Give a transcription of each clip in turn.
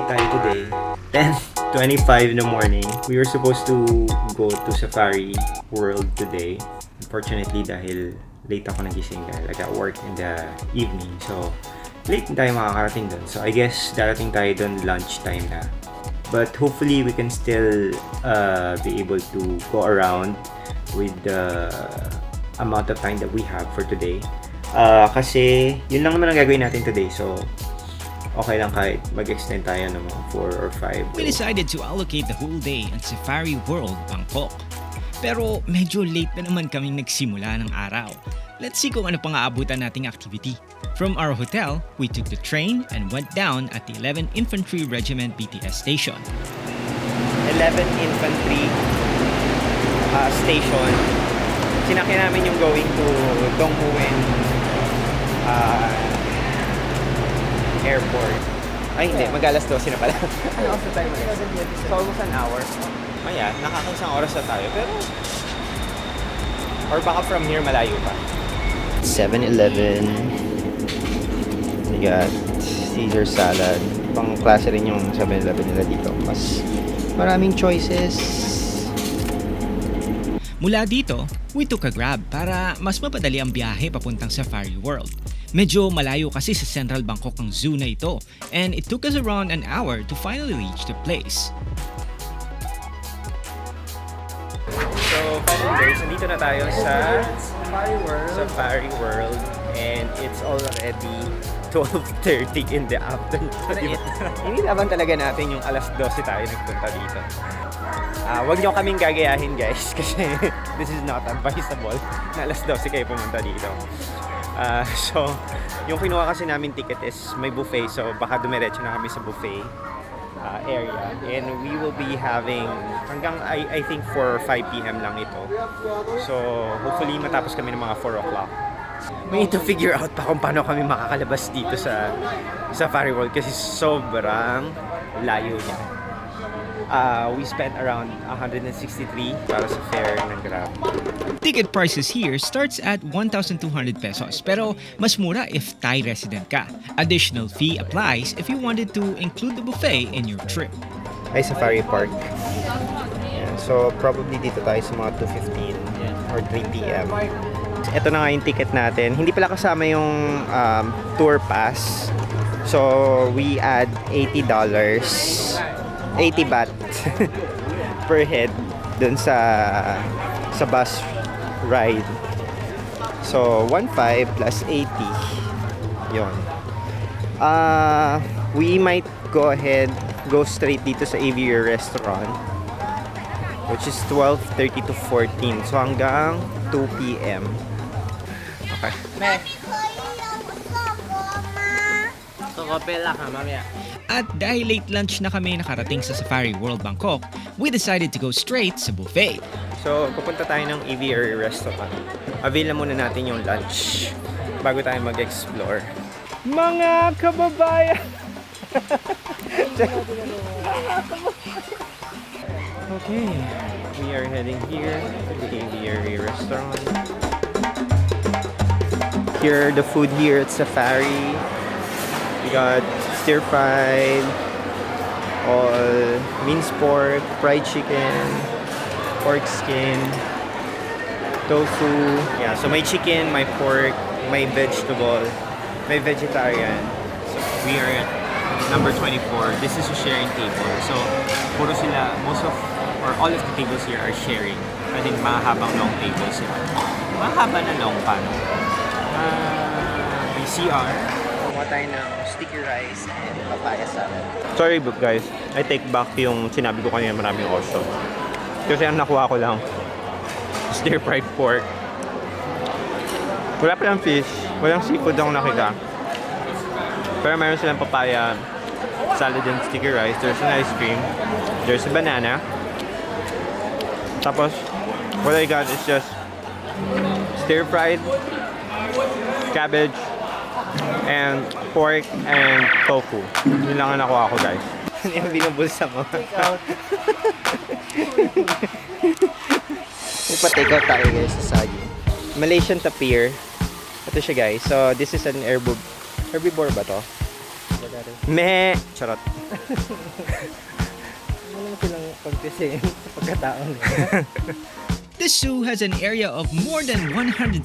late tayo today. 10:25 in the morning. We were supposed to go to Safari World today. Unfortunately, dahil late ako nagising dahil I got work in the evening. So, late din tayo makakarating dun. So, I guess darating tayo dun lunchtime na. But hopefully, we can still be able to go around with the amount of time that we have for today. Kasi, yun lang naman ang gagawin natin today. So, okay lang kahit mag-extend tayo ng mga 4 or 5. We decided to allocate the whole day at Safari World, Bangkok. Pero medyo late na naman kaming nagsimula ng araw. Let's see kung ano pang aabutan nating activity. From our hotel, we took the train and went down at the 11th Infantry Regiment BTS station. 11th Infantry Station. Sinakyan namin yung going to Donghoen Airport. Ay, hindi. Mag-alas 12 na pala. Ano oras na tayo mag-exit? So, almost an hour. Maya, nakakaisang oras na tayo. Pero, or baka from here, malayo pa. 7-Eleven. We got Caesar salad. Pang klase rin yung 7-Eleven nila dito. Mas maraming choices. Mula dito, we took a Grab para mas mapadali ang biyahe papuntang Safari World. Medyo malayo kasi sa Central Bangkok ang zoo na ito, and it took us around an hour to finally reach the place. So, finally guys, nandito na tayo sa Safari World, and it's already 12:30 in the afternoon. Inilaban talaga natin yung alas 12 tayo nagpunta dito. Wag nyo kaming gagayahin guys, kasi this is not advisable na alas 12 kayo pumunta dito. So, yung kinuha kasi namin ticket is may buffet, so baka dumiretso na kami sa buffet area. And we will be having hanggang I think 4 or 5 p.m. lang ito. So, hopefully matapos kami ng mga 4 o'clock. We need to figure out pa kung paano kami makakalabas dito sa Safari World kasi sobrang layo niya. We spent around 163 para sa fare ng Grab. Ticket prices here starts at 1,200 pesos, pero mas mura if Thai resident ka. Additional fee applies if you wanted to include the buffet in your trip. Ay, Safari Park. Yeah, so, probably dito tayo sa mga 2:15 or 3 p.m. Ito na nga yung ticket natin. Hindi pala kasama yung tour pass. So, we add $80. 80 baht per head dun sa bus ride. So, 1.5 plus 80. Yon. We might go straight dito sa Aviary restaurant, which is 12:30 to 14. So, hanggang 2 p.m. Okay. At dahil late lunch na kami nakarating sa Safari World Bangkok, we decided to go straight sa buffet. So, pupunta tayo ng Aviary restaurant. Avail na muna natin yung lunch bago tayo mag-explore. Mga kababayan! Okay, we are heading here to the Aviary restaurant. Here are the food here at Safari. We got stir-fried, all minced pork, fried chicken, pork skin, tofu. Yeah, so may chicken, may pork, may vegetable, may vegetarian. So we are at number 24. This is a sharing table. So puro sila, most of or all of the tables here are sharing. I think mahabang long tables sila. Mahaba na long pa. May CR. Kuha tayo ng sticky rice and papaya salad. Sorry but guys, I take back yung sinabi ko kanina maraming option. Kasi ang nakuha ko lang, stir-fried pork. Wala pa lang fish, walang seafood akong nakita. Pero meron silang papaya salad and sticky rice. There's an ice cream. There's a banana. Tapos, what I got is just stir-fried cabbage and pork and tofu. Yun lang ang nakuha ko guys. Ano yung binubulsa mo? Ipa-take out tayo guys sa Sagi. Malaysian tapir. Ito siya guys. So this is an herbivore ba to? Meh! Charot. Wala silang pagkising sa pagkataon. This zoo has an area of more than 177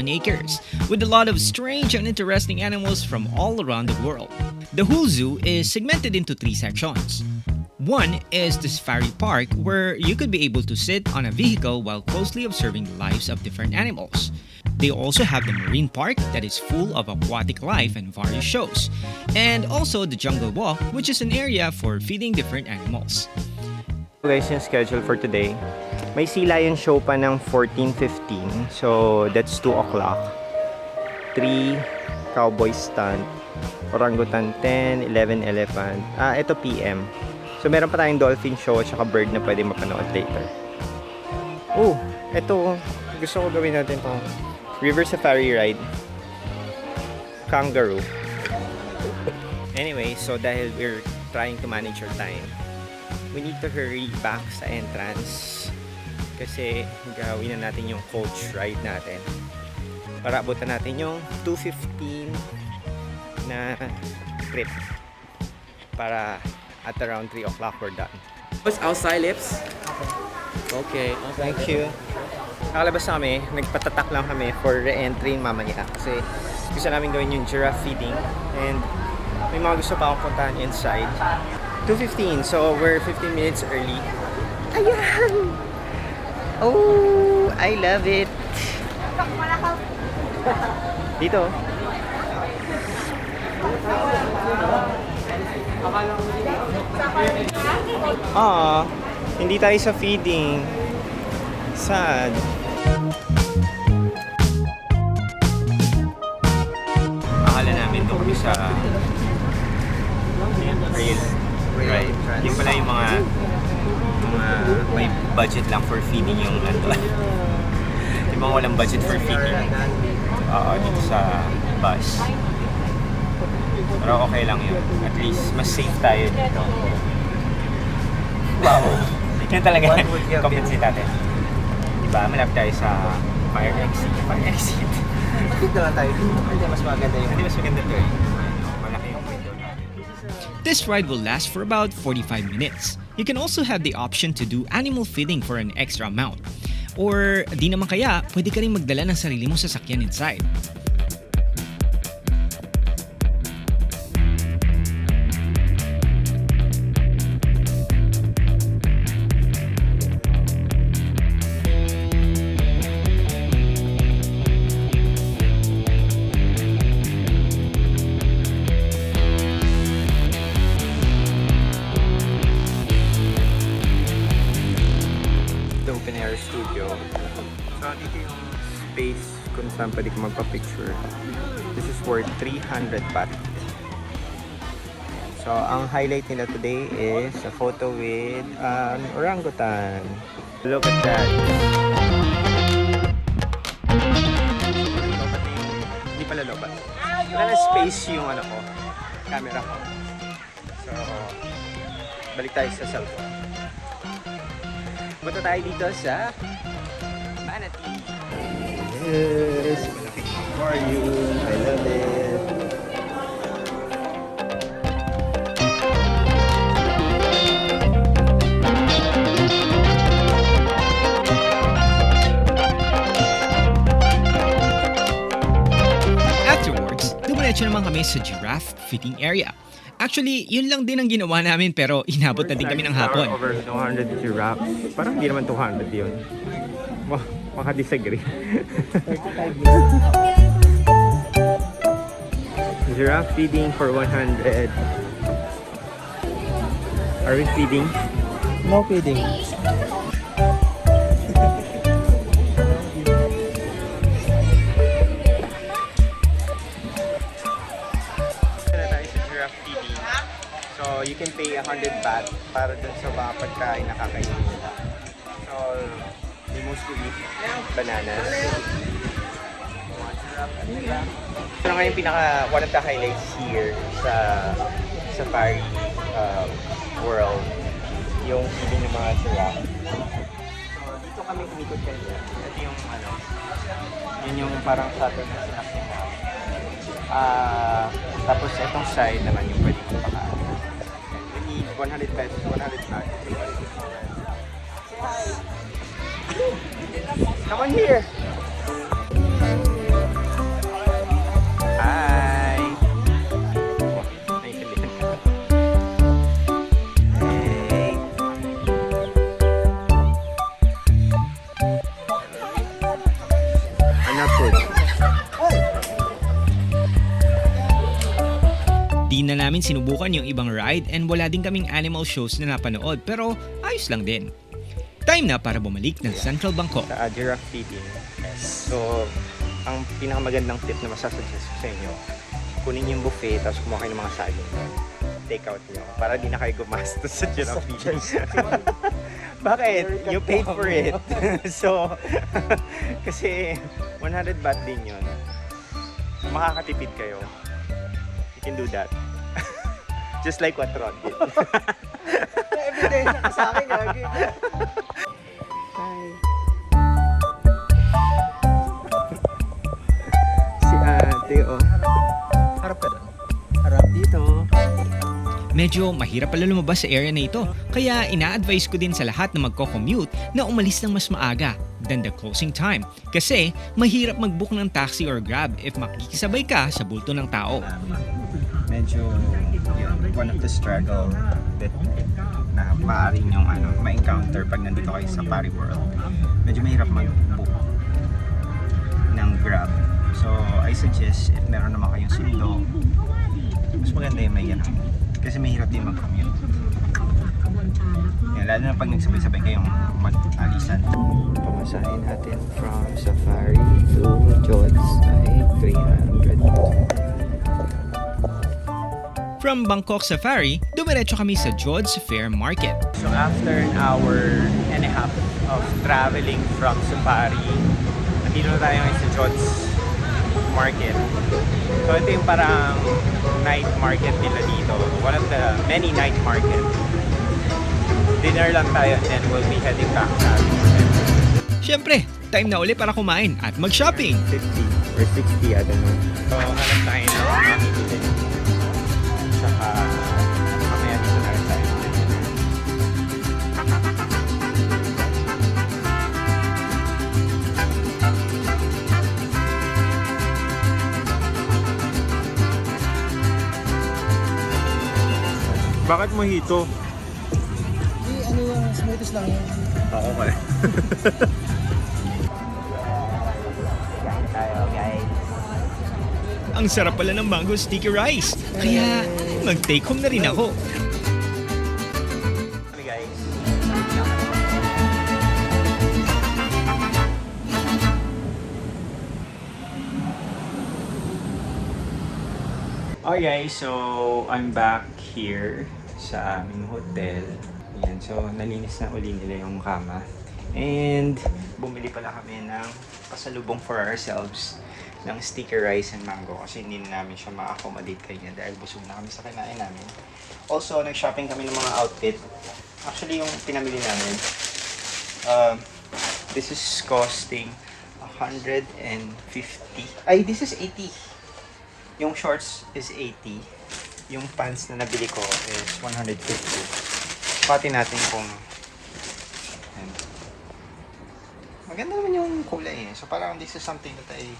acres, with a lot of strange and interesting animals from all around the world. The whole zoo is segmented into 3 sections. One is the safari park, where you could be able to sit on a vehicle while closely observing the lives of different animals. They also have the marine park that is full of aquatic life and various shows, and also the jungle walk, which is an area for feeding different animals. Guys, yung schedule for today. May sea lion show pa ng 14:15. So, that's 2 o'clock. 3 cowboy stunt. Orangutan 10, 11 elephant. Ito PM. So, meron pa tayong dolphin show at saka bird na pwede mapanood later. Oh, ito. Gusto ko gawin natin to. River safari ride. Kangaroo. Anyway, so dahil we're trying to manage our time, we need to hurry back sa entrance kasi gawin na natin yung coach ride natin para abutan natin yung 2:15 na trip para at around 3 o'clock we're done. What's outside lips? Okay. Thank you. Nakalabas na kami, nagpatatak lang kami for re-entry mamaya kasi gusto namin gawin yung giraffe feeding and may mga gusto pa akong puntahan inside. 2:15, so we're 15 minutes early. Ayan! Oh, I love it! Dito. Hindi tayo sa feeding. Sad. Akala namin doon kami sa rail. Right. Yung pala yung mga may budget lang for feeding yung ano. Yung mga walang budget for feeding. Dito sa bus. Pero okay lang yun. At least mas safe tayo dito. Wow! Yun talaga compensate natin. Diba? Malapit tayo sa fire exit. Fire exit. Dito na tayo. Hindi mas maganda yun. Hindi mas maganda to eh. Malaki yung window natin. This ride will last for about 45 minutes. You can also have the option to do animal feeding for an extra amount. Or di naman kaya, pwede ka rin magdala ng sarili mong sasakyan inside. Studio. So, dito yung space kung saan pwede ko magpa-picture. This is worth 300 baht. So, ang highlight nila today is a photo with an orangutan. Look at that. Hindi pala lobat. Wala na space yung ano ko, camera ko. So, balik tayo sa cellphone. Punta tayo dito sa Manatee. Yes! Malaking aquarium. I love it. Afterwards, dumiretso naman kami sa giraffe feeding area. Actually, yun lang din ang ginawa namin pero inabot na din kami ng hapon. Over 200 giraffe. Parang hindi naman 200 yun. Maka-disagree. Giraffe feeding for 100. Are we feeding? No feeding. So, you can pay 100 baht para dun sa mga pagkain na kakainin nila. So, they mostly eat bananas. Ito na nga yung one of the highlights here sa safari world, yung feeding ng mga giraffe. So, dito kami kumikot kanina. Ito yung yun yung parang shuttle na sinakyan na. Tapos itong side naman yung pwede kong pakain. Maybe 100 pesos, 100 baht. Come on here! Hi! Naintindihan ka. Hey! Ano po? Di na namin sinubukan yung ibang ride and wala din kaming animal shows na napanood pero ayos lang din. Time na para bumalik ng Central Bangkok. Sa Giraffe feeding. So, ang pinakamagandang tip na masasuggest ko sa inyo, kunin yung buffet tapos kumuha kayo ng mga saging. Take out nyo para di na kayo gumastos sa giraffe feeding. Bakit? You paid for it. So, kasi 100 baht din yun. Makakatipid kayo. You can do that. Just like what Rod did. Everyday na sa akin, gagi. Hi. Si ate, oh. Harap ka doon. Harap dito. Medyo mahirap pala lumabas sa area na ito kaya ina-advise ko din sa lahat na magko-commute na umalis ng mas maaga than the closing time kasi mahirap mag-book ng taxi or grab if makikisabay ka sa bulto ng tao. Medyo one of the struggle that na maaaring yung ma-encounter pag nandito kayo sa Safari World. Medyo mahirap mag-book ng Grab. So, I suggest if meron naman kayong sundo, mas maganda yung may ganun. Kasi mahirap din mag-commute. Yan, lalo na pag nagsabay-sabay kayong mag-alisan. Pamasahin natin from Safari to Jodds ay 300. From Bangkok Safari, dumiretso kami sa Jodds Fair Market. So after an hour and a half of traveling from Safari, nandito na tayo ngayon sa Jodds Market. So ito yung parang night market nila dito. One of the many night market. Dinner lang tayo and then we'll be heading back sa Syempre, time na uli para kumain at mag-shopping. 50 or 60, I don't know. So hanap tayo ng mamimili. Tsaka mamaya dito na rin tayo. Bakit mojito? Ano yung smoothies lang yun? Oo, okay. Kain tayo, guys. Ang sarap pala ng mango sticky rice. Kaya mag-take home na rin ako. Kami, guys. Okay guys, so I'm back here sa aming hotel. Ayan, so nalinis na uli nila yung kama. And bumili pala kami ng pasalubong for ourselves ng sticky rice and mango kasi hindi na namin siya ma-accommodate kanya dahil busog na kami sa kinain namin. Also, nag-shopping kami ng mga outfit. Actually, yung pinamili namin, this is costing 150. Ay, this is 80. Yung shorts is 80. Yung pants na nabili ko is 150. Pati natin kung ayan. Maganda naman yung kulay eh. So parang this is something that I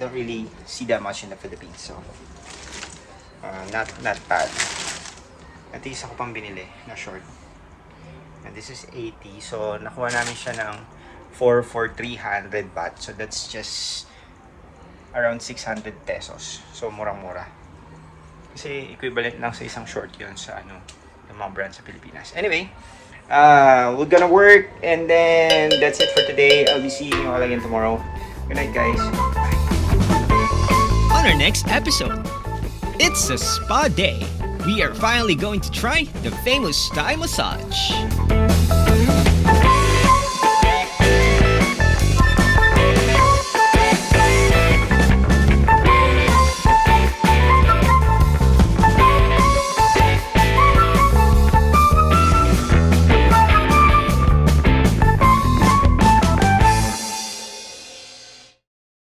don't really see that much in the Philippines. So not bad. At isa ko pang binili na short. And this is 80. So nakuha namin siya ng for 300 baht. So that's just around 600 pesos. So murang-mura. Kasi equivalent lang sa isang short yun sa ng mga brand sa Pilipinas. Anyway, we're gonna work and then that's it for today. I'll be seeing you all again tomorrow. Good night, guys. On our next episode, it's a spa day. We are finally going to try the famous Thai massage.